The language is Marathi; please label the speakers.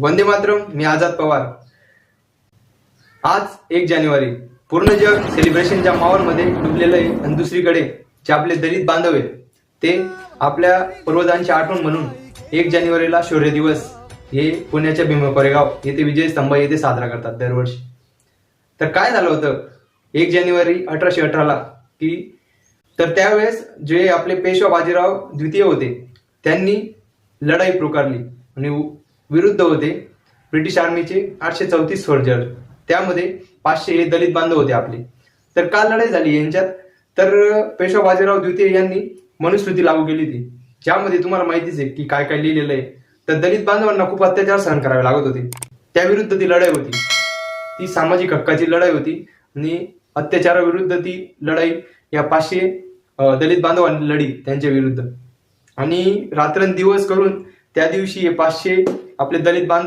Speaker 1: वंदे मातरम. मी आझाद पवार. आज 1 जानेवारी पूर्ण जग सेलिब्रेशनच्या माहोलमध्ये डुबलेलं आहे आणि दुसरीकडे जे आपले दलित बांधव आहेत ते आपल्या पूर्वजांची आठवण म्हणून 1 जानेवारीला शौर्य दिवस हे पुण्याच्या भीमा कोरेगाव येथे विजय स्तंभ येथे साजरा करतात दरवर्षी. तर काय झालं होतं 1 जानेवारी 1818ला की तर त्यावेळेस जे आपले पेशवा बाजीराव द्वितीय होते त्यांनी लढाई पुकारली आणि विरुद्ध होते ब्रिटिश आर्मीचे 834 सोल्जर, त्यामध्ये 500 हे दलित बांधव होते आपले. तर का लढाई झाली यांच्यात, तर पेशवा बाजीराव द्वितीय यांनी मनुस्मृती लागू केली होती, ज्यामध्ये तुम्हाला माहितीच आहे की काय काय लिहिलेलं आहे. तर दलित बांधवांना खूप अत्याचार सहन करावे लागत होते, त्याविरुद्ध ती लढाई होती. ती सामाजिक हक्काची लढाई होती आणि अत्याचाराविरुद्ध ती लढाई या 500 दलित बांधवांनी लढी त्यांच्या विरुद्ध. आणि रात्रंदिवस करून त्या दिवशी हे 500 आपले दलित बांधव